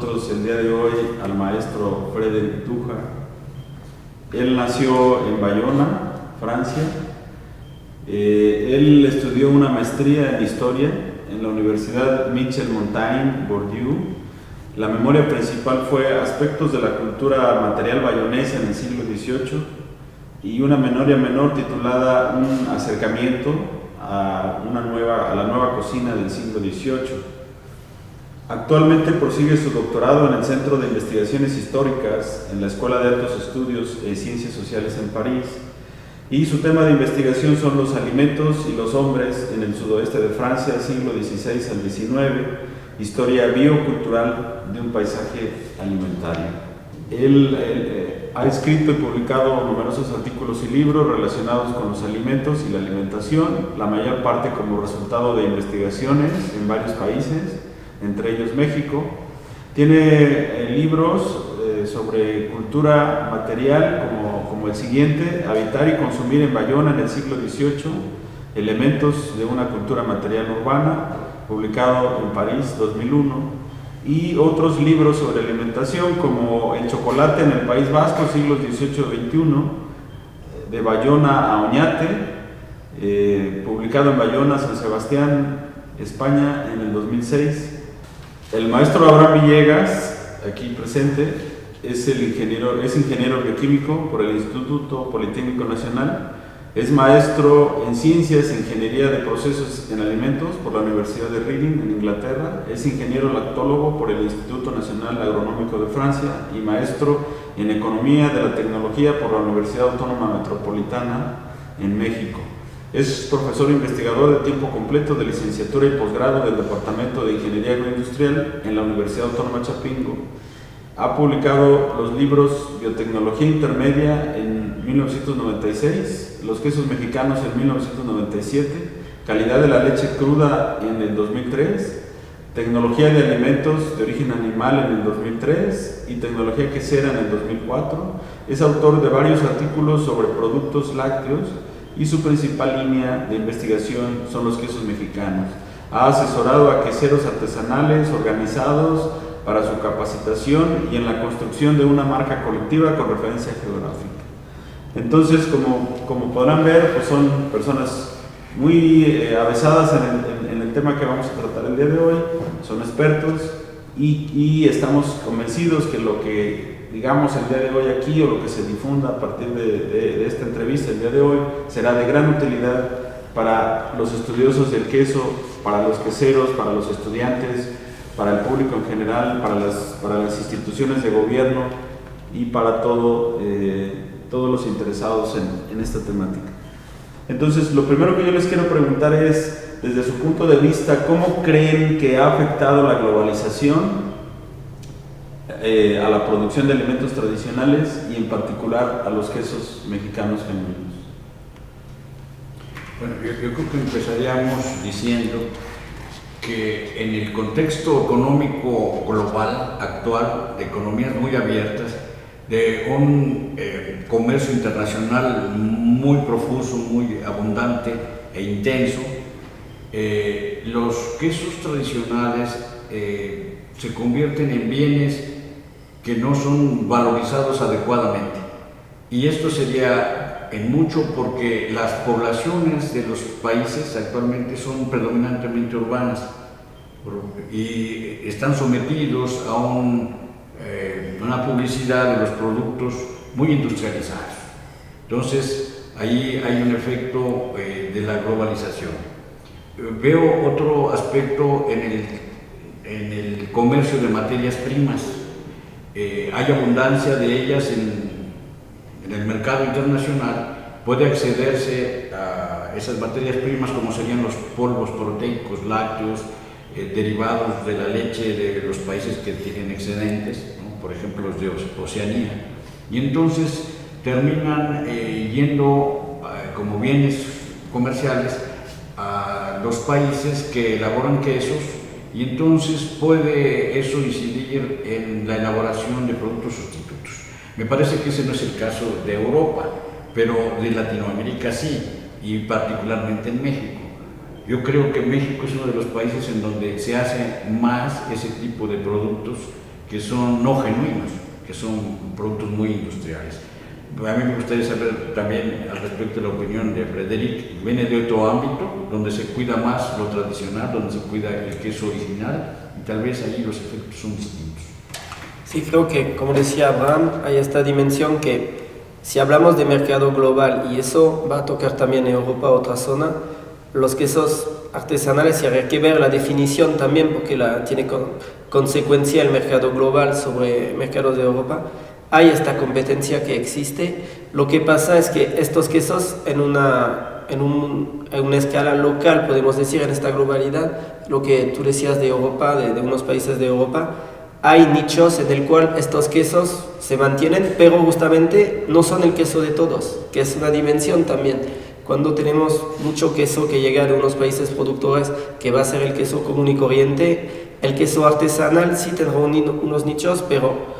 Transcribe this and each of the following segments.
nosotros el día de hoy al maestro Frédéric Duja. Él nació en Bayona, Francia. Él estudió una maestría en Historia en la Universidad Michel Montaigne Bourdieu. La memoria principal fue Aspectos de la cultura material bayonesa en el siglo XVIII y una memoria menor titulada Un acercamiento a la nueva cocina del siglo XVIII. Actualmente prosigue su doctorado en el Centro de Investigaciones Históricas en la Escuela de Altos Estudios e Ciencias Sociales en París, y su tema de investigación son los alimentos y los hombres en el sudoeste de Francia, siglo XVI al XIX, historia biocultural de un paisaje alimentario. Él ha escrito y publicado numerosos artículos y libros relacionados con los alimentos y la alimentación, la mayor parte como resultado de investigaciones en varios países, entre ellos México. Tiene libros sobre cultura material como el siguiente: Habitar y consumir en Bayona en el siglo XVIII, elementos de una cultura material urbana, publicado en París 2001, y otros libros sobre alimentación como El chocolate en el País Vasco, siglos XVIII-XXI, de Bayona a Oñate, publicado en Bayona, San Sebastián, España, en el 2006. El maestro Abraham Villegas, aquí presente, es ingeniero bioquímico por el Instituto Politécnico Nacional, es maestro en Ciencias e Ingeniería de Procesos en Alimentos por la Universidad de Reading en Inglaterra, es ingeniero lactólogo por el Instituto Nacional Agronómico de Francia y maestro en Economía de la Tecnología por la Universidad Autónoma Metropolitana en México. Es profesor investigador de tiempo completo de licenciatura y posgrado del Departamento de Ingeniería Agroindustrial en la Universidad Autónoma Chapingo. Ha publicado los libros Biotecnología Intermedia en 1996, Los quesos mexicanos en 1997, Calidad de la leche cruda en el 2003, Tecnología de alimentos de origen animal en el 2003 y Tecnología quesera en el 2004. Es autor de varios artículos sobre productos lácteos y su principal línea de investigación son los quesos mexicanos. Ha asesorado a queseros artesanales organizados para su capacitación y en la construcción de una marca colectiva con referencia geográfica. Entonces, como podrán ver, pues son personas muy avesadas en el tema que vamos a tratar el día de hoy, son expertos y estamos convencidos que lo que digamos el día de hoy aquí o lo que se difunda a partir de esta entrevista el día de hoy será de gran utilidad para los estudiosos del queso, para los queseros, para los estudiantes, para el público en general, para las instituciones de gobierno y para todos los interesados en esta temática. Entonces, lo primero que yo les quiero preguntar es, desde su punto de vista, ¿cómo creen que ha afectado la globalización a la producción de alimentos tradicionales y en particular a los quesos mexicanos genuinos? Bueno, yo creo que empezaríamos diciendo que en el contexto económico global actual, de economías muy abiertas, de un comercio internacional muy profuso, muy abundante e intenso, los quesos tradicionales se convierten en bienes que no son valorizados adecuadamente. Y esto sería en mucho porque las poblaciones de los países actualmente son predominantemente urbanas y están sometidos a una publicidad de los productos muy industrializados. Entonces, ahí hay un efecto de la globalización. Veo otro aspecto en el comercio de materias primas. Hay abundancia de ellas en el mercado internacional. Puede accederse a esas materias primas como serían los polvos proteicos, lácteos, derivados de la leche de los países que tienen excedentes, ¿no? Por ejemplo los de Oceanía, y entonces terminan yendo como bienes comerciales a los países que elaboran quesos, y entonces puede eso incidir en la elaboración de productos sustitutos. Me parece que ese no es el caso de Europa, pero de Latinoamérica sí, y particularmente en México. Yo creo que México es uno de los países en donde se hace más ese tipo de productos que son no genuinos, que son productos muy industriales. A mí me gustaría saber también al respecto de la opinión de Frédéric. Viene de otro ámbito, donde se cuida más lo tradicional, donde se cuida el queso original, y tal vez ahí los efectos son distintos. Sí, creo que, como decía Abraham, hay esta dimensión que si hablamos de mercado global, y eso va a tocar también en Europa, otra zona, los quesos artesanales, y habría que ver la definición también, porque tiene consecuencia el mercado global sobre mercados de Europa. Hay esta competencia que existe. Lo que pasa es que estos quesos en una escala local, podemos decir, en esta globalidad, lo que tú decías de Europa, de unos países de Europa, hay nichos en el cual estos quesos se mantienen, pero justamente no son el queso de todos, que es una dimensión también. Cuando tenemos mucho queso que llega de unos países productores, que va a ser el queso común y corriente, el queso artesanal sí tendrá unos nichos, pero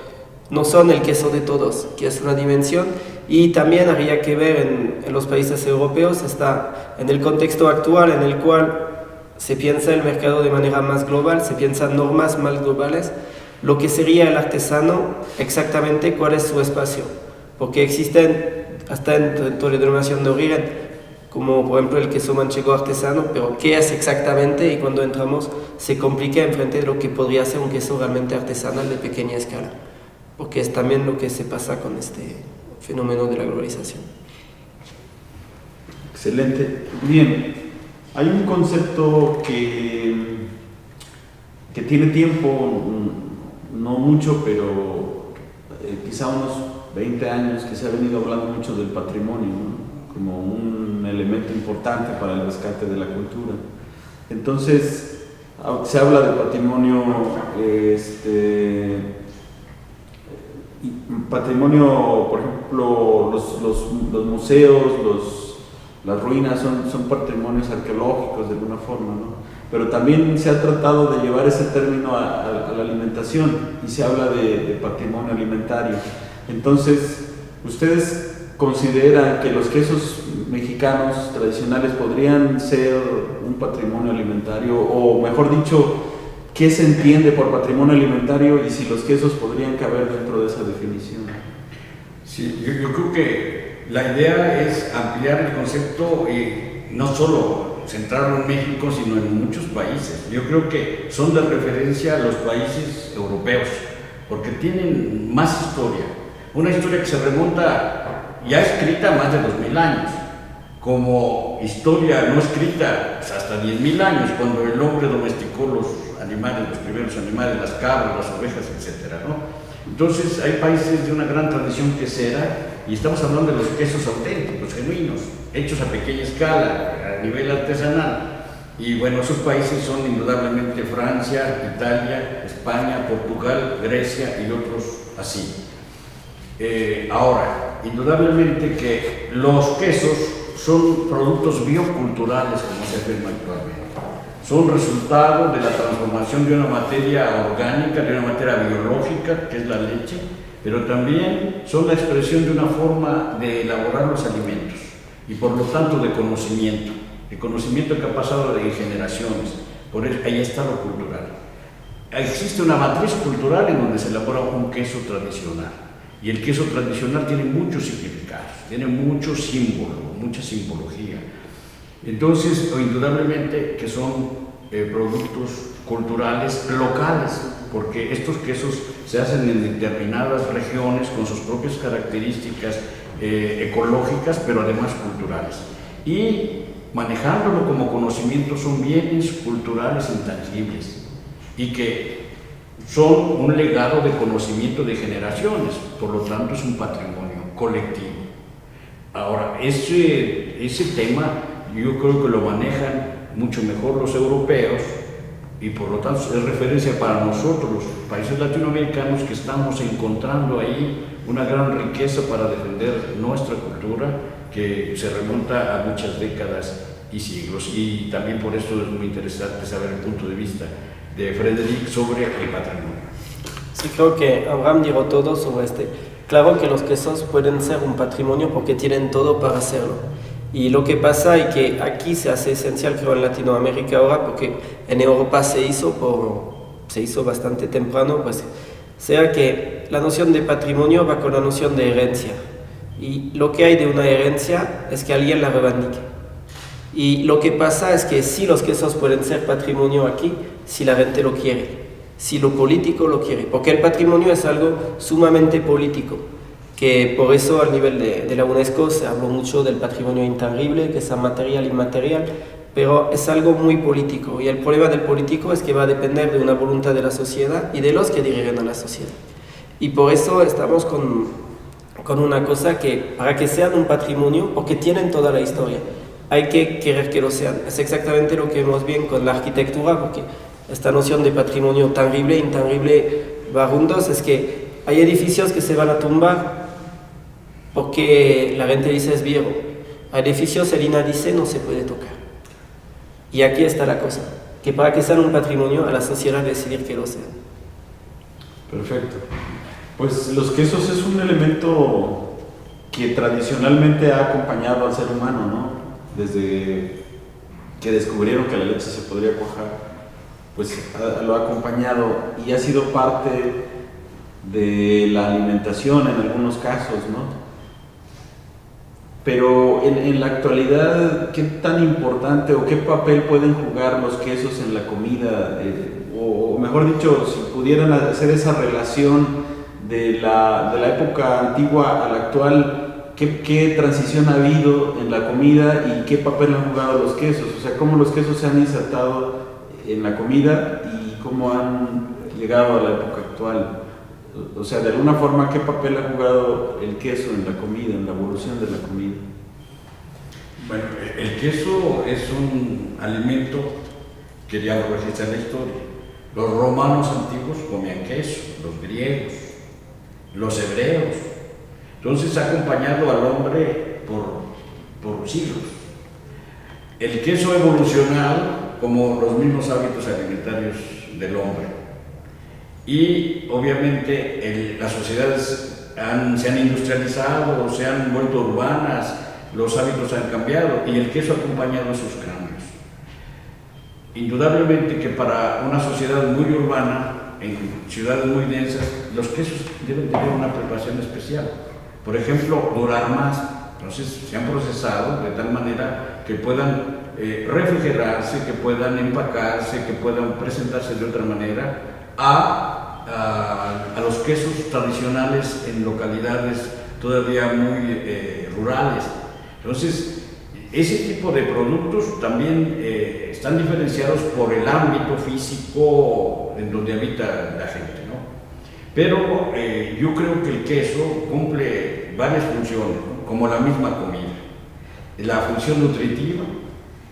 no son el queso de todos, que es una dimensión. Y también habría que ver en los países europeos, está en el contexto actual en el cual se piensa el mercado de manera más global, se piensan normas más globales, lo que sería el artesano, exactamente cuál es su espacio, porque existen hasta en toda la denominación de origen, como por ejemplo el queso manchego artesano, pero ¿qué es exactamente? Y cuando entramos se complica enfrente de lo que podría ser un queso realmente artesanal de pequeña escala, porque es también lo que se pasa con este fenómeno de la globalización. Excelente. Bien, hay un concepto que tiene tiempo, no mucho, pero quizá unos 20 años, que se ha venido hablando mucho del patrimonio, ¿no? Como un elemento importante para el rescate de la cultura. Entonces, se habla de patrimonio, patrimonio, por ejemplo, los museos, las ruinas son patrimonios arqueológicos de alguna forma, ¿no? Pero también se ha tratado de llevar ese término a la alimentación y se habla de patrimonio alimentario. Entonces, ¿ustedes consideran que los quesos mexicanos tradicionales podrían ser un patrimonio alimentario? O mejor dicho, ¿qué se entiende por patrimonio alimentario y si los quesos podrían caber dentro de esa definición? Sí, yo creo que la idea es ampliar el concepto y no solo centrarlo en México, sino en muchos países. Yo creo que son de referencia a los países europeos, porque tienen más historia. Una historia que se remonta, ya escrita, más de 2000 años, como historia no escrita hasta 10.000 años, cuando el hombre domesticó los animales, los primeros animales, las cabras, las ovejas, etc., ¿no? Entonces hay países de una gran tradición quesera, y estamos hablando de los quesos auténticos, genuinos, hechos a pequeña escala, a nivel artesanal. Y bueno, esos países son indudablemente Francia, Italia, España, Portugal, Grecia y otros así. Ahora, indudablemente que los quesos son productos bioculturales, como se afirma actualmente. Son resultado de la transformación de una materia orgánica, de una materia biológica, que es la leche, pero también son la expresión de una forma de elaborar los alimentos y por lo tanto de conocimiento que ha pasado de generaciones. Por eso ahí está lo cultural. Existe una matriz cultural en donde se elabora un queso tradicional, y el queso tradicional tiene muchos significados, tiene muchos símbolos, mucha simbología. Entonces, indudablemente que son productos culturales locales, porque estos quesos se hacen en determinadas regiones con sus propias características ecológicas, pero además culturales. Y manejándolo como conocimiento, son bienes culturales intangibles y que son un legado de conocimiento de generaciones, por lo tanto es un patrimonio colectivo. Ahora, ese tema yo creo que lo manejan mucho mejor los europeos, y por lo tanto es referencia para nosotros, los países latinoamericanos, que estamos encontrando ahí una gran riqueza para defender nuestra cultura, que se remonta a muchas décadas y siglos. Y también por eso es muy interesante saber el punto de vista de Frédéric sobre el patrimonio. Sí, creo que Abraham dijo todo sobre Claro que los quesos pueden ser un patrimonio porque tienen todo para hacerlo. Y lo que pasa es que aquí se hace esencial, creo, en Latinoamérica ahora, porque en Europa se hizo bastante temprano, pues sea que la noción de patrimonio va con la noción de herencia. Y lo que hay de una herencia es que alguien la reivindique. Y lo que pasa es que sí, los quesos pueden ser patrimonio aquí si la gente lo quiere, si lo político lo quiere, porque el patrimonio es algo sumamente político, que por eso al nivel de la UNESCO se habló mucho del patrimonio intangible, que es material, inmaterial, pero es algo muy político, y el problema del político es que va a depender de una voluntad de la sociedad y de los que dirigen a la sociedad. Y por eso estamos con una cosa que, para que sean un patrimonio, porque tienen toda la historia, hay que querer que lo sean. Es exactamente lo que vemos bien con la arquitectura, porque esta noción de patrimonio tangible e intangible va juntos, es que hay edificios que se van a tumbar porque la gente dice es viejo. Hay edificios, el INAH dice no se puede tocar. Y aquí está la cosa, que para que sean un patrimonio, a la sociedad decidir que lo sean. Perfecto. Pues los quesos es un elemento que tradicionalmente ha acompañado al ser humano, ¿no? Desde que descubrieron que la leche se podría cuajar, pues lo ha acompañado y ha sido parte de la alimentación en algunos casos, ¿no? Pero en la actualidad, ¿qué tan importante o qué papel pueden jugar los quesos en la comida? O mejor dicho, si pudieran hacer esa relación de la época antigua a la actual, ¿qué transición ha habido en la comida y qué papel han jugado los quesos? O sea, ¿cómo los quesos se han insertado en la comida y cómo han llegado a la época actual? O sea, de alguna forma, ¿qué papel ha jugado el queso en la comida, en la evolución de la comida? Bueno, el queso es un alimento que ya lo registra en la historia. Los romanos antiguos comían queso, los griegos, los hebreos. Entonces ha acompañado al hombre por siglos. El queso ha evolucionado como los mismos hábitos alimentarios del hombre. Y obviamente las sociedades se han industrializado, se han vuelto urbanas, los hábitos han cambiado y el queso ha acompañado esos cambios. Indudablemente que para una sociedad muy urbana, en ciudades muy densas, los quesos deben tener una preparación especial. Por ejemplo, durar más. Entonces se han procesado de tal manera que puedan refrigerarse, que puedan empacarse, que puedan presentarse de otra manera a los quesos tradicionales en localidades todavía muy rurales. Entonces, ese tipo de productos también están diferenciados por el ámbito físico en donde habita la gente, ¿no? Pero yo creo que el queso cumple varias funciones, ¿no? Como la misma comida. La función nutritiva,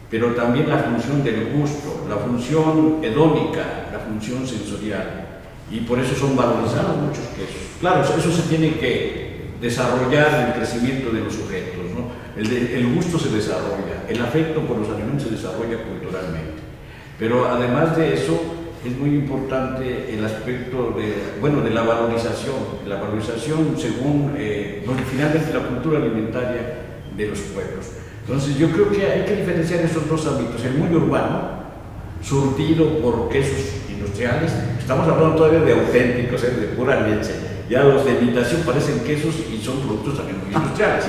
pero también la función del gusto, la función hedónica, la función sensorial. Y por eso son valorizados muchos quesos. Claro, eso se tiene que desarrollar en el crecimiento de los sujetos, ¿no? El gusto se desarrolla, el afecto por los alimentos se desarrolla culturalmente. Pero además de eso, es muy importante el aspecto de la valorización según finalmente la cultura alimentaria de los pueblos. Entonces yo creo que hay que diferenciar esos dos ámbitos, el muy urbano, surtido por quesos industriales, estamos hablando todavía de auténticos, de pura leche, ya los de imitación parecen quesos y son productos también muy industriales.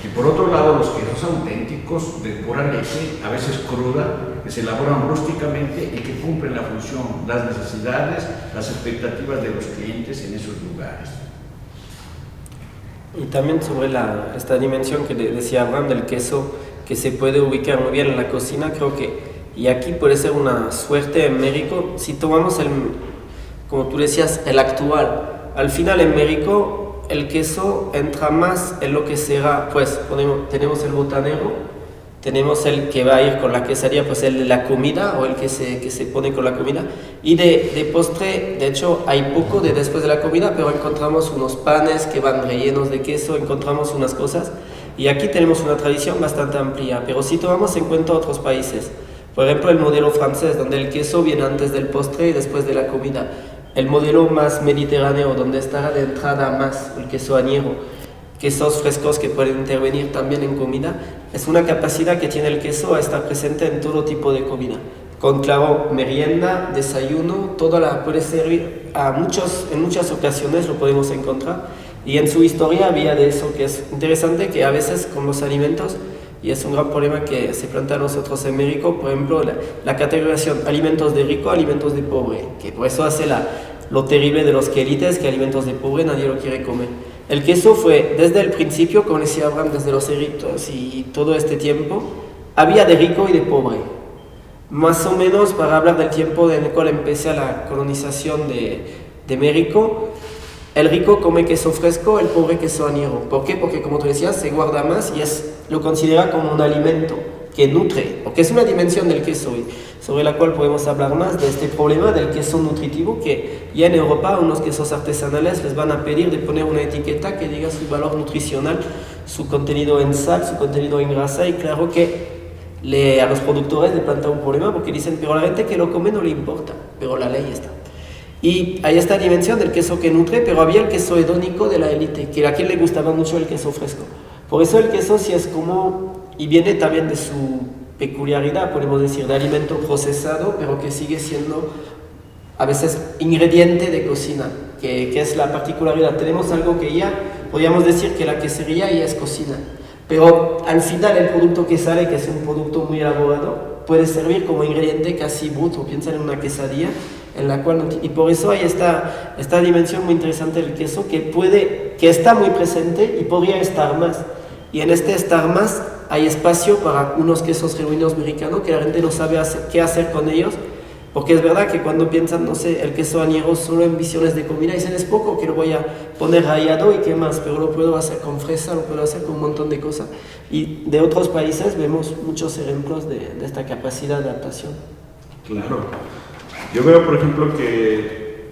Y por otro lado, los quesos auténticos de pura leche, a veces cruda, que se elaboran rústicamente y que cumplen la función, las necesidades, las expectativas de los clientes en esos lugares. Y también sobre esta dimensión que decía Abraham del queso, que se puede ubicar muy bien en la cocina, creo que, y aquí puede ser una suerte en México, si tomamos como tú decías, el actual, al final en México, el queso entra más en lo que será, pues tenemos el botanero, tenemos el que va a ir con la quesadilla, pues el de la comida o el que se pone con la comida, y de postre, de hecho hay poco de después de la comida, pero encontramos unos panes que van rellenos de queso, encontramos unas cosas, y aquí tenemos una tradición bastante amplia, pero si tomamos en cuenta otros países, por ejemplo el modelo francés, donde el queso viene antes del postre y después de la comida, el modelo más mediterráneo, donde estará de entrada más el queso añejo, quesos frescos que pueden intervenir también en comida, es una capacidad que tiene el queso a estar presente en todo tipo de comida. con claro, merienda, desayuno, puede servir en muchas ocasiones lo podemos encontrar. Y en su historia había de eso que es interesante, que a veces con los alimentos, y es un gran problema que se plantea a nosotros en México, por ejemplo, la categorización alimentos de rico, alimentos de pobre, que por eso hace lo terrible de los quelites, que alimentos de pobre nadie lo quiere comer. El queso fue desde el principio, como decía Abraham, desde los egipcios y todo este tiempo, había de rico y de pobre. Más o menos para hablar del tiempo en el cual empecé la colonización de México, el rico come queso fresco, el pobre queso añejo. ¿Por qué? Porque como tú decías, se guarda más y lo considera como un alimento que nutre, porque es una dimensión del queso sobre la cual podemos hablar más de este problema del queso nutritivo, que ya en Europa unos quesos artesanales les van a pedir de poner una etiqueta que diga su valor nutricional, su contenido en sal, su contenido en grasa, y claro que a los productores le plantea un problema porque dicen, pero a la gente que lo come no le importa, pero la ley está. Y hay esta dimensión del queso que nutre, pero había el queso hedónico de la élite, que a quien le gustaba mucho el queso fresco. Por eso el queso sí es como, y viene también de su peculiaridad, podemos decir, de alimento procesado, pero que sigue siendo a veces ingrediente de cocina, que es la particularidad. Tenemos algo que ya podríamos decir que la quesería ya es cocina, pero al final el producto que sale, que es un producto muy elaborado, puede servir como ingrediente casi bruto. Piensan en una quesadilla, en la cual y por eso hay esta dimensión muy interesante del queso que está muy presente y podría estar más. Y en este estar más hay espacio para unos quesos genuinos mexicanos que la gente no sabe qué hacer con ellos, porque es verdad que cuando piensan, no sé, el queso añejo solo en visiones de comida, dicen es poco que lo voy a poner rallado y qué más, pero lo puedo hacer con fresa, lo puedo hacer con un montón de cosas. Y de otros países vemos muchos ejemplos de esta capacidad de adaptación. Claro. Yo veo, por ejemplo, que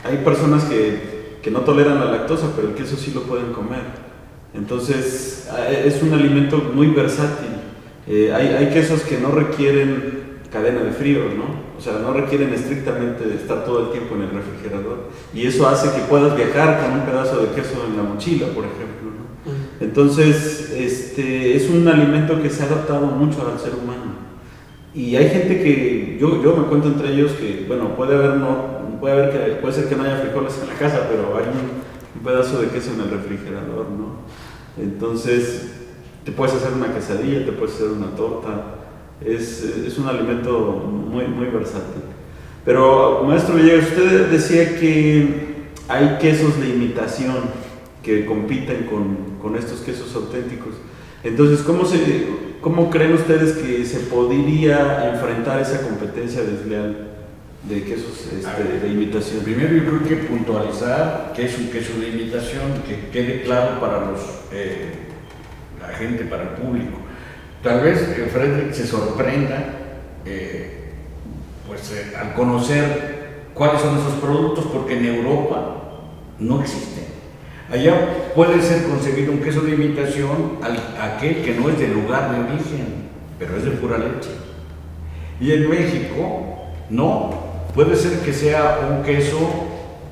hay personas que no toleran la lactosa, pero el queso sí lo pueden comer. Entonces, es un alimento muy versátil. Hay quesos que no requieren cadena de frío, ¿no? O sea, no requieren estrictamente de estar todo el tiempo en el refrigerador. Y eso hace que puedas viajar con un pedazo de queso en la mochila, por ejemplo, ¿no? Entonces, es un alimento que se ha adaptado mucho al ser humano. Y hay gente que, yo me cuento entre ellos que, bueno, puede ser que no haya frijoles en la casa, pero hay un pedazo de queso en el refrigerador, ¿no? Entonces, te puedes hacer una quesadilla, te puedes hacer una torta. Es un alimento muy, muy versátil. Pero, maestro Villegas, usted decía que hay quesos de imitación que compiten con estos quesos auténticos. Entonces, ¿cómo creen ustedes que se podría enfrentar esa competencia desleal de quesos de imitación? Primero yo creo que puntualizar que es un queso de imitación, que quede claro para la gente, para el público. Tal vez Frederick se sorprenda al conocer cuáles son esos productos, porque en Europa no existen. Allá puede ser concebido un queso de imitación aquel que no es del lugar de origen, pero es de pura leche. Y en México no, puede ser que sea un queso,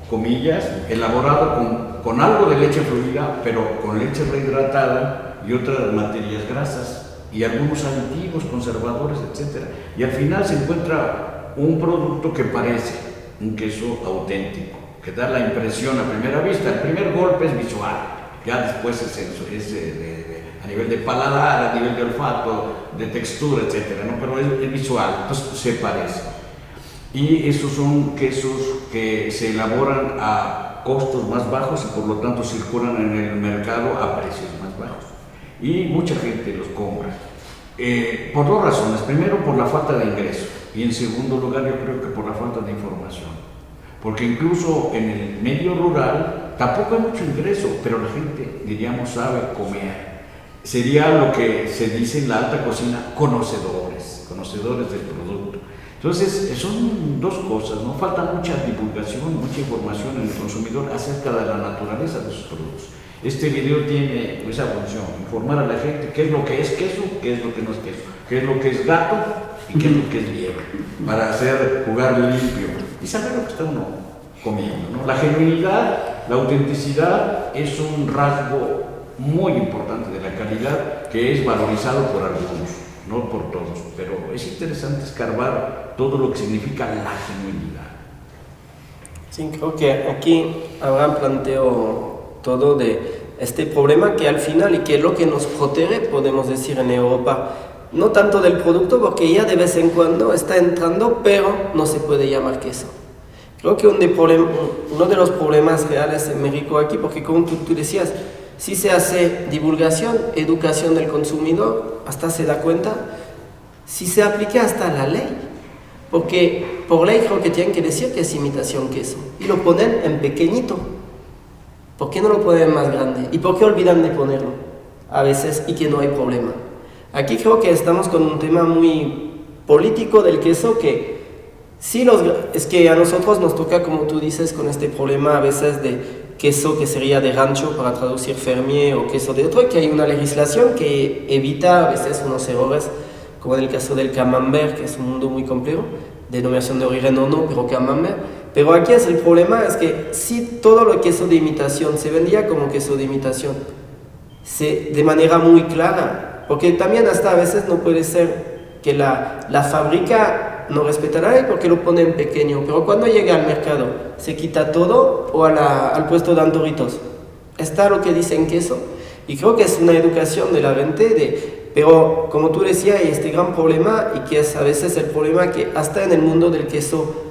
comillas, elaborado con algo de leche fluida, pero con leche rehidratada y otras materias grasas y algunos aditivos, conservadores, etc. Y al final se encuentra un producto que parece un queso auténtico, que da la impresión a primera vista. El primer golpe es visual, ya después es a nivel de paladar, a nivel de olfato, de textura, etcétera, ¿no? Pero es visual, entonces se parece. Y esos son quesos que se elaboran a costos más bajos y por lo tanto circulan en el mercado a precios más bajos. Y mucha gente los compra. Por dos razones. Primero, por la falta de ingreso. Y en segundo lugar, yo creo que por la falta de información. Porque incluso en el medio rural tampoco hay mucho ingreso, pero la gente, diríamos, sabe comer. Sería lo que se dice en la alta cocina, conocedores del producto. Entonces, son dos cosas, ¿no? Falta mucha divulgación, mucha información en el consumidor acerca de la naturaleza de sus productos. Este video tiene esa función, informar a la gente qué es lo que es queso, qué es lo que no es queso, qué es lo que es gato y qué es lo que es liebre, para jugar limpio y saber lo que está uno comiendo, ¿no? La genuinidad, la autenticidad es un rasgo muy importante de la calidad que es valorizado por algunos, no por todos, pero es interesante escarbar todo lo que significa la genuinidad. Sí, creo que aquí Abraham planteó todo de este problema que al final y que es lo que nos protege, podemos decir, en Europa, no tanto del producto, porque ya de vez en cuando está entrando, pero no se puede llamar queso. Creo que uno de los problemas reales en México aquí, porque como tú decías, si se hace divulgación, educación del consumidor, hasta se da cuenta, si se aplica hasta la ley, porque por ley creo que tienen que decir que es imitación queso, y lo ponen en pequeñito. ¿Por qué no lo ponen más grande? ¿Y por qué olvidan de ponerlo a veces y que no hay problema? Aquí creo que estamos con un tema muy político del queso que sí, es que a nosotros nos toca, como tú dices, con este problema a veces de queso que sería de rancho para traducir fermier o queso de otro, que hay una legislación que evita a veces unos errores, como en el caso del camembert, que es un mundo muy complejo, denominación de origen o no, pero camembert. Pero aquí es el problema, es que si todo lo queso de imitación se vendía como queso de imitación, de manera muy clara, porque también hasta a veces no puede ser que la fábrica no respeta la ley porque lo pone en pequeño, pero cuando llega al mercado se quita todo o al puesto de Antoritos está lo que dicen queso, y creo que es una educación de la gente, pero como tú decías hay este gran problema, y que es a veces el problema que hasta en el mundo del queso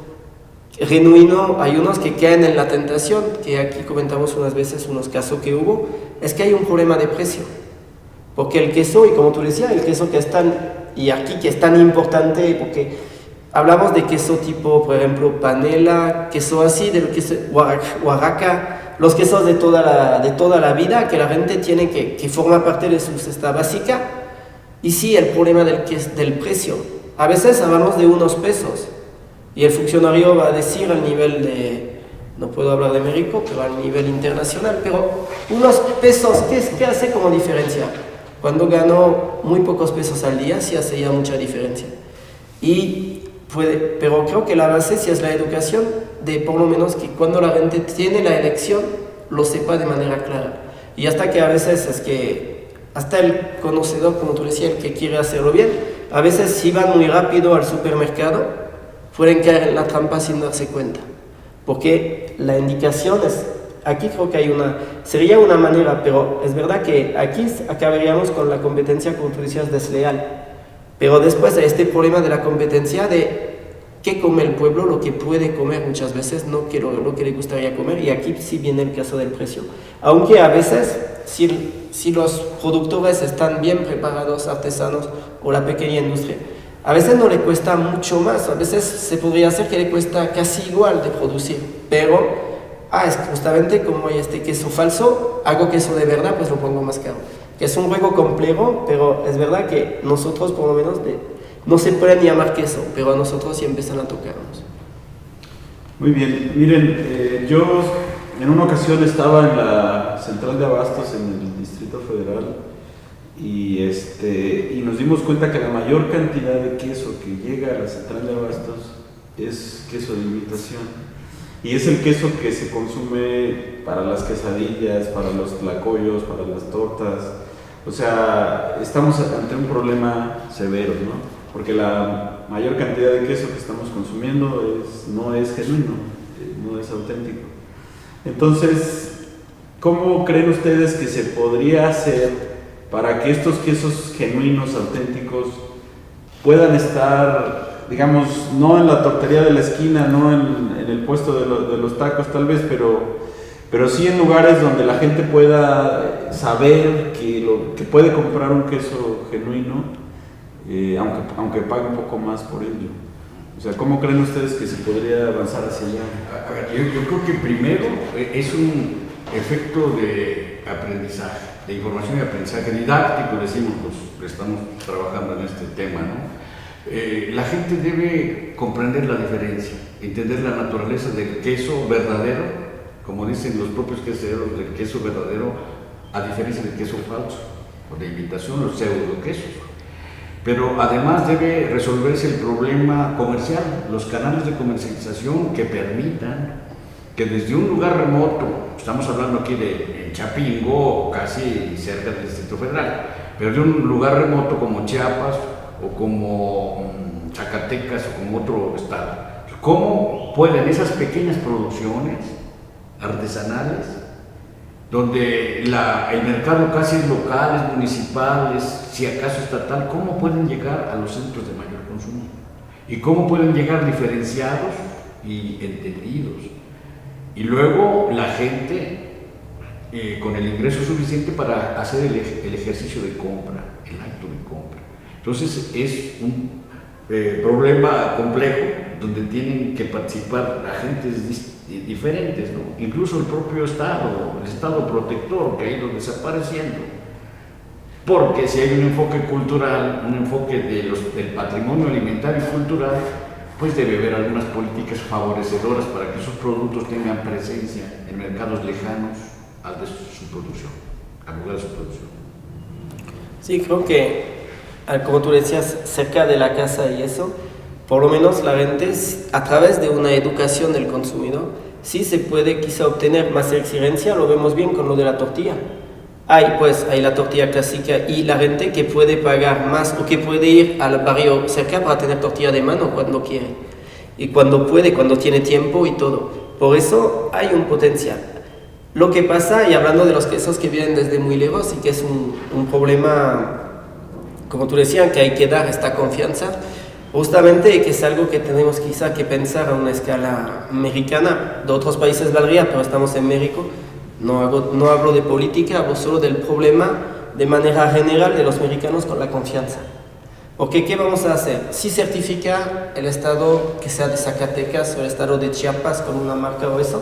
genuino hay unos que caen en la tentación, que aquí comentamos unas veces unos casos que hubo, es que hay un problema de precio, porque el queso, y como tú decías, el queso que es tan, y aquí que es tan importante, porque hablamos de queso tipo, por ejemplo, panela, queso así, del queso Oaxaca, los quesos de toda la vida, que la gente tiene que forma parte de su cesta básica, y sí, el problema del precio, a veces hablamos de unos pesos, y el funcionario va a decir al nivel de, no puedo hablar de México, pero al nivel internacional, pero unos pesos, ¿qué hace como diferencia? Cuando gano muy pocos pesos al día, sí hace ya mucha diferencia. Pero creo que la base sí es la educación, de por lo menos que cuando la gente tiene la elección, lo sepa de manera clara. Y hasta que a veces es que, hasta el conocedor, como tú decías, el que quiere hacerlo bien, a veces si van muy rápido al supermercado, pueden caer en la trampa sin darse cuenta, porque la indicación es, aquí creo que sería una manera, pero es verdad que aquí acabaríamos con la competencia, como tú decías, desleal, pero después de este problema de la competencia de qué come el pueblo, lo que puede comer muchas veces, no que lo que le gustaría comer, y aquí sí viene el caso del precio, aunque a veces si los productores están bien preparados, artesanos o la pequeña industria, a veces no le cuesta mucho más, a veces se podría hacer que le cuesta casi igual de producir, pero es justamente como hay este queso falso, hago queso de verdad, pues lo pongo más caro. Que es un juego complejo, pero es verdad que nosotros por lo menos no se pueden llamar queso, pero a nosotros sí empiezan a tocarnos. Muy bien, miren, yo en una ocasión estaba en la central de abastos en el Distrito Federal, y nos dimos cuenta que la mayor cantidad de queso que llega a la central de abastos es queso de imitación, y es el queso que se consume para las quesadillas, para los tlacoyos, para las tortas. O sea, estamos ante un problema severo, ¿no? Porque la mayor cantidad de queso que estamos consumiendo no es genuino, no es auténtico. Entonces, ¿cómo creen ustedes que se podría hacer para que estos quesos genuinos, auténticos, puedan estar, digamos, no en la tortería de la esquina, no en el puesto de los tacos tal vez, pero sí en lugares donde la gente pueda saber que puede comprar un queso genuino, aunque pague un poco más por ello? O sea, ¿cómo creen ustedes que se podría avanzar hacia allá? Yo creo que primero es un efecto de aprendizaje, de información y aprendizaje didáctico, decimos los que estamos trabajando en este tema, ¿no? La gente debe comprender la diferencia, entender la naturaleza del queso verdadero, como dicen los propios queseros, del queso verdadero, a diferencia del queso falso, o de imitación, los pseudo quesos. Pero además debe resolverse el problema comercial, los canales de comercialización que permitan que desde un lugar remoto, estamos hablando aquí de Chapingo, casi cerca del Distrito Federal, pero de un lugar remoto como Chiapas o como Zacatecas o como otro estado. ¿Cómo pueden esas pequeñas producciones artesanales, donde el mercado casi es local, es municipal, si acaso estatal, cómo pueden llegar a los centros de mayor consumo? ¿Y cómo pueden llegar diferenciados y entendidos? Y luego la gente con el ingreso suficiente para hacer el ejercicio de compra, el acto de compra. Entonces es un problema complejo donde tienen que participar agentes diferentes, ¿no? Incluso el propio Estado, el Estado protector que ha ido desapareciendo. Porque si hay un enfoque cultural, un enfoque del patrimonio alimentario y cultural, pues debe haber algunas políticas favorecedoras para que esos productos tengan presencia en mercados lejanos al de su producción, al lugar de su producción. Sí, creo que, como tú decías, cerca de la casa y eso, por lo menos la gente, a través de una educación del consumidor, sí se puede quizá obtener más exigencia, lo vemos bien con lo de la tortilla. Hay la tortilla clásica y la gente que puede pagar más o que puede ir al barrio cerca para tener tortilla de mano cuando quiere. Y cuando puede, cuando tiene tiempo y todo. Por eso hay un potencial. Lo que pasa, y hablando de los quesos que vienen desde muy lejos y que es un problema, como tú decías, que hay que dar esta confianza, justamente que es algo que tenemos quizá que pensar a una escala americana. De otros países valdría, pero estamos en México. No hablo de política, hablo solo del problema de manera general de los mexicanos con la confianza. Porque ¿qué vamos a hacer? Si certifica el estado que sea de Zacatecas o el estado de Chiapas con una marca o eso,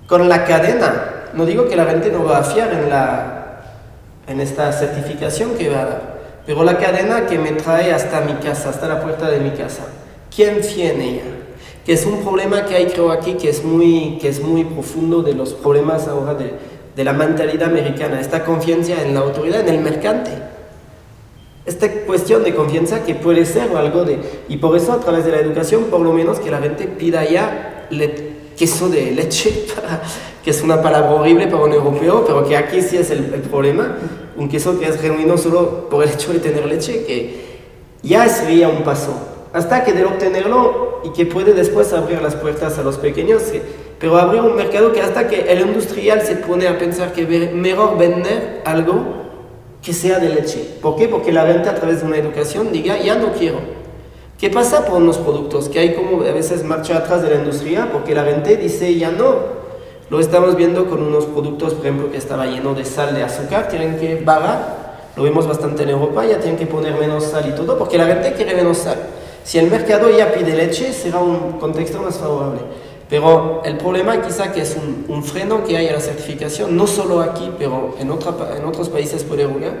con la cadena, no digo que la gente no va a fiar en esta certificación que va a dar, pero la cadena que me trae hasta mi casa, hasta la puerta de mi casa, ¿quién fía en ella? Que es un problema que hay, creo, aquí, que es muy profundo de los problemas ahora de la mentalidad americana, esta confianza en la autoridad, en el mercante. Esta cuestión de confianza que puede ser o algo de... Y por eso, a través de la educación, por lo menos que la gente pida ya queso de leche, que es una palabra horrible para un europeo, pero que aquí sí es el problema. Un queso que es genuino solo por el hecho de tener leche, que ya sería un paso. Hasta que de obtenerlo y que puede después abrir las puertas a los pequeños, pero abrir un mercado que hasta que el industrial se pone a pensar que es mejor vender algo que sea de leche. ¿Por qué? Porque la gente a través de una educación diga, ya no quiero. ¿Qué pasa por unos productos? Que hay como a veces marcha atrás de la industria porque la gente dice, ya no. Lo estamos viendo con unos productos, por ejemplo, que estaba lleno de sal, de azúcar, tienen que bajar. Lo vemos bastante en Europa, ya tienen que poner menos sal y todo, porque la gente quiere menos sal. Si el mercado ya pide leche, será un contexto más favorable. Pero el problema quizá que es un freno que hay a la certificación, no solo aquí, pero en otros países puede jugar.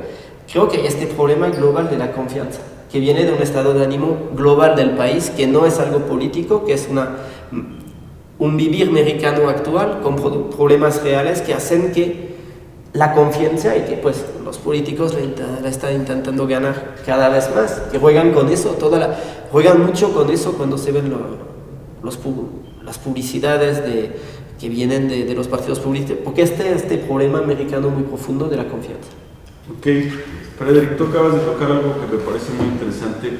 Creo que hay este problema global de la confianza, que viene de un estado de ánimo global del país, que no es algo político, que es un vivir americano actual con problemas reales que hacen que la confianza y que pues los políticos la están intentando ganar cada vez más, que juegan con eso, juegan mucho con eso cuando se ven las publicidades que vienen de los partidos políticos, porque este problema americano muy profundo de la confianza. Ok, Frederick, tú acabas de tocar algo que me parece muy interesante.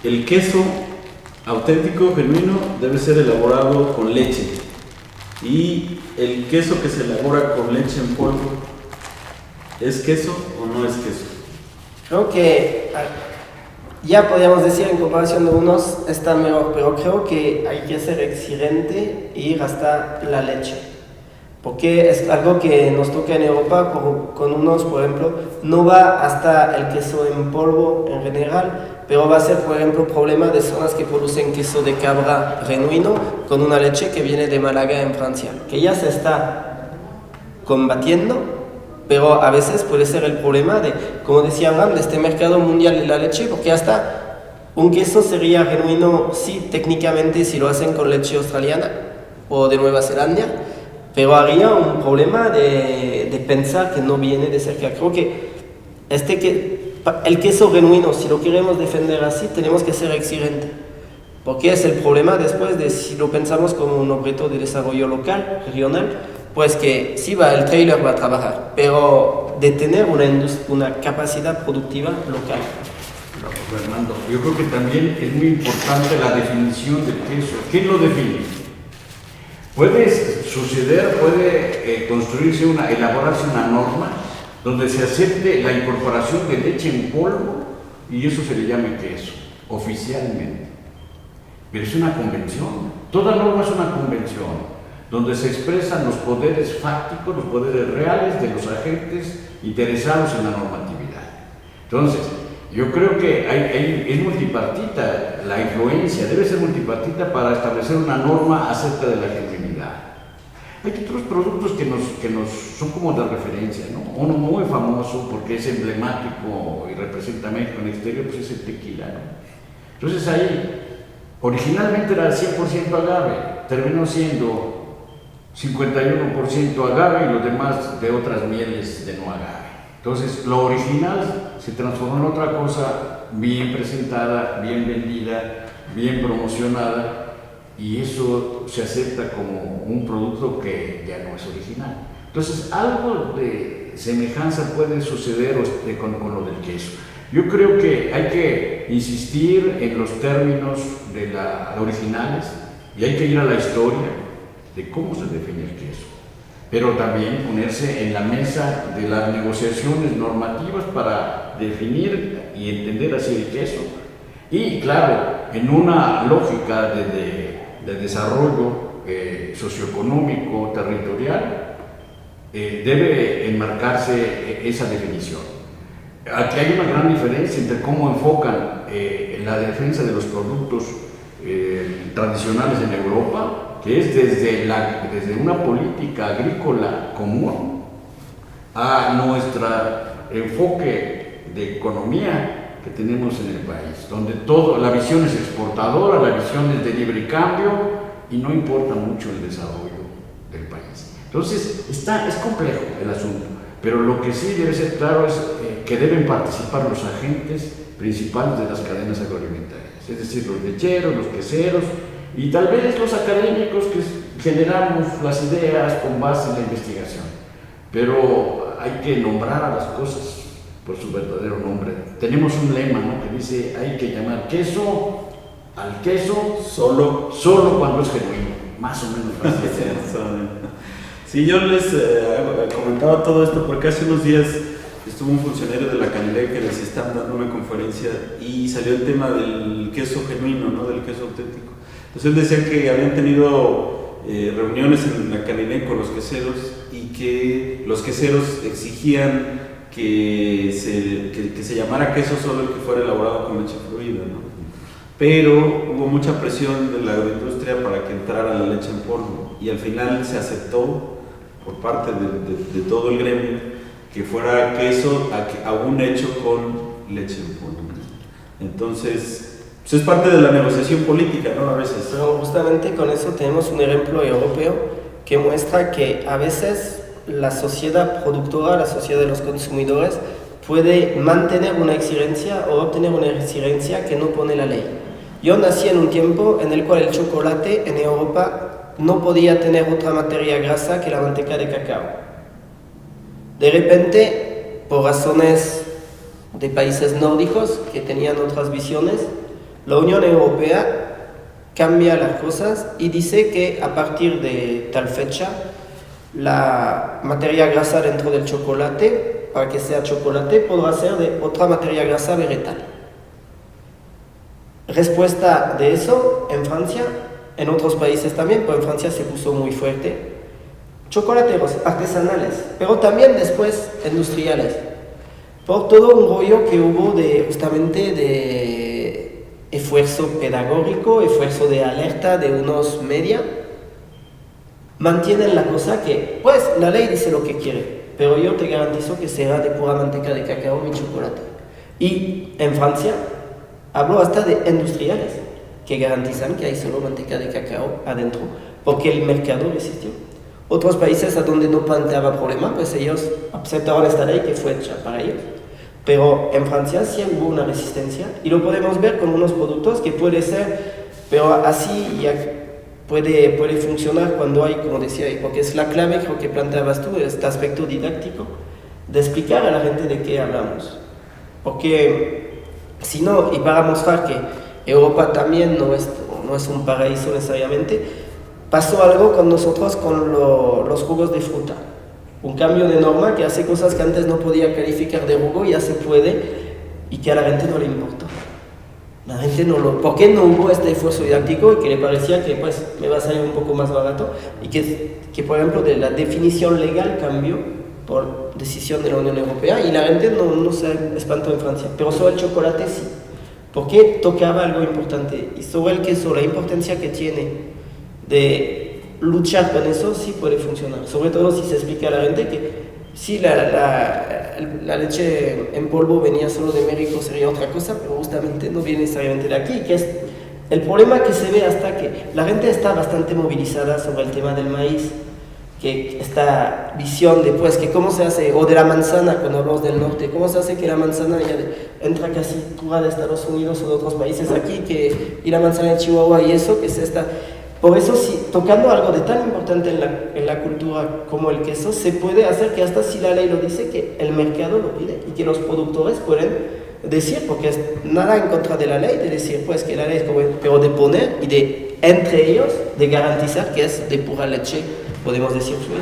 El queso auténtico, genuino, debe ser elaborado con leche. Y el queso que se elabora con leche en polvo, ¿es queso o no es queso? Creo que ya podríamos decir en comparación de unos está mejor, pero creo que hay que ser exigente e ir hasta la leche. Porque es algo que nos toca en Europa, con unos, por ejemplo, no va hasta el queso en polvo en general, pero va a ser, por ejemplo, problema de zonas que producen queso de cabra genuino con una leche que viene de Málaga en Francia, que ya se está combatiendo, pero a veces puede ser el problema de, como decía Abraham, de este mercado mundial de la leche, porque hasta un queso sería genuino, sí, técnicamente, si lo hacen con leche australiana o de Nueva Zelanda, pero habría un problema de pensar que no viene de cerca. Creo que el queso genuino, si lo queremos defender así, tenemos que ser exigentes. Porque es el problema después de si lo pensamos como un objeto de desarrollo local, regional, pues que sí el trailer va a trabajar, pero de tener una capacidad productiva local. Fernando, yo creo que también es muy importante la definición del queso. ¿Quién lo define? Puede suceder, puede elaborarse una norma donde se acepte la incorporación de leche en polvo y eso se le llame queso, oficialmente. Pero es una convención, toda norma es una convención, donde se expresan los poderes fácticos, los poderes reales de los agentes interesados en la normatividad. Entonces, yo creo que es multipartita la influencia, debe ser multipartita para establecer una norma acerca de la genuinidad. Hay otros productos que nos son como de referencia, ¿no? Uno muy famoso porque es emblemático y representa a México en el exterior, pues es el tequila, ¿no? Entonces ahí, originalmente era 100% agave, terminó siendo 51% agave y los demás de otras mieles de no agave. Entonces, lo original se transformó en otra cosa bien presentada, bien vendida, bien promocionada, y eso se acepta como un producto que ya no es original. Entonces, algo de semejanza puede suceder con lo del queso. Yo creo que hay que insistir en los términos originales y hay que ir a la historia de cómo se define el queso, pero también ponerse en la mesa de las negociaciones normativas para definir y entender así el queso. Y claro, en una lógica de desarrollo socioeconómico, territorial, debe enmarcarse esa definición. Aquí hay una gran diferencia entre cómo enfocan la defensa de los productos tradicionales en Europa, que es desde una política agrícola común a nuestro enfoque de economía que tenemos en el país, donde la visión es exportadora, la visión es de libre cambio y no importa mucho el desarrollo del país. Entonces, es complejo el asunto, pero lo que sí debe ser claro es que deben participar los agentes principales de las cadenas agroalimentarias, es decir, los lecheros, los queseros, y tal vez los académicos que generamos las ideas con base en la investigación. Pero hay que nombrar a las cosas por su verdadero nombre. Tenemos un lema, ¿no?, que dice: hay que llamar queso al queso solo cuando es genuino. Más o menos así. Sí, yo les comentaba todo esto porque hace unos días estuvo un funcionario de la Canilea que les están dando una conferencia y salió el tema del queso genuino, ¿no?, del queso auténtico. Entonces él decía que habían tenido reuniones en la Canilea con los queseros y que los queseros exigían que se llamara queso solo el que fuera elaborado con leche fluida, ¿no? Pero hubo mucha presión de la agroindustria para que entrara la leche en polvo y al final se aceptó por parte de todo el gremio que fuera queso aún hecho con leche en polvo. Entonces, pues es parte de la negociación política, ¿no? A veces. Pero justamente con eso tenemos un ejemplo europeo que muestra que a veces la sociedad productora, la sociedad de los consumidores, puede mantener una exigencia o obtener una exigencia que no pone la ley. Yo nací en un tiempo en el cual el chocolate en Europa no podía tener otra materia grasa que la manteca de cacao. De repente, por razones de países nórdicos que tenían otras visiones, la Unión Europea cambia las cosas y dice que a partir de tal fecha la materia grasa dentro del chocolate, para que sea chocolate, podrá ser de otra materia grasa vegetal. Respuesta de eso en Francia, en otros países también, pero en Francia se puso muy fuerte. Chocolateros artesanales, pero también después industriales, por todo un rollo que hubo justamente de esfuerzo pedagógico, esfuerzo de alerta de unos media. Mantienen la cosa que, pues, la ley dice lo que quiere, pero yo te garantizo que será de pura manteca de cacao mi chocolate. Y en Francia hablo hasta de industriales que garantizan que hay solo manteca de cacao adentro, porque el mercado resistió. Otros países a donde no planteaba problema, pues ellos aceptaron esta ley que fue hecha para ellos. Pero en Francia sí hubo una resistencia y lo podemos ver con unos productos que puede ser, pero así ya puede funcionar cuando hay, como decía, porque es la clave, creo que planteabas tú, este aspecto didáctico. de explicar a la gente de qué hablamos. Porque si no, y para mostrar que Europa también no es un paraíso necesariamente, pasó algo con nosotros con los jugos de fruta. Un cambio de norma que hace cosas que antes no podía calificar de jugo, ya se puede, y que a la gente no le importó. La gente ¿por qué no hubo este esfuerzo didáctico y que le parecía que pues me va a salir un poco más barato? Y que por ejemplo de la definición legal cambió por decisión de la Unión Europea y la gente no se espantó en Francia, pero sobre el chocolate sí, porque tocaba algo importante. Y sobre el queso, la importancia que tiene de luchar con eso sí puede funcionar, sobre todo si se explica a la gente que sí, la leche en polvo venía solo de México, sería otra cosa, pero justamente no viene necesariamente de aquí, que es el problema que se ve hasta que la gente está bastante movilizada sobre el tema del maíz, que esta visión de pues que cómo se hace, o de la manzana cuando hablamos del norte, cómo se hace que la manzana ya entra casi pura de Estados Unidos o de otros países aquí, y la manzana de Chihuahua y eso, que es esta. Por eso, sí, tocando algo de tan importante en la cultura como el queso, se puede hacer que hasta si la ley lo dice, que el mercado lo pide y que los productores pueden decir, porque es nada en contra de la ley, de decir pues que la ley es como, pero de poner y de, entre ellos, de garantizar que es de pura leche, podemos decir fluida.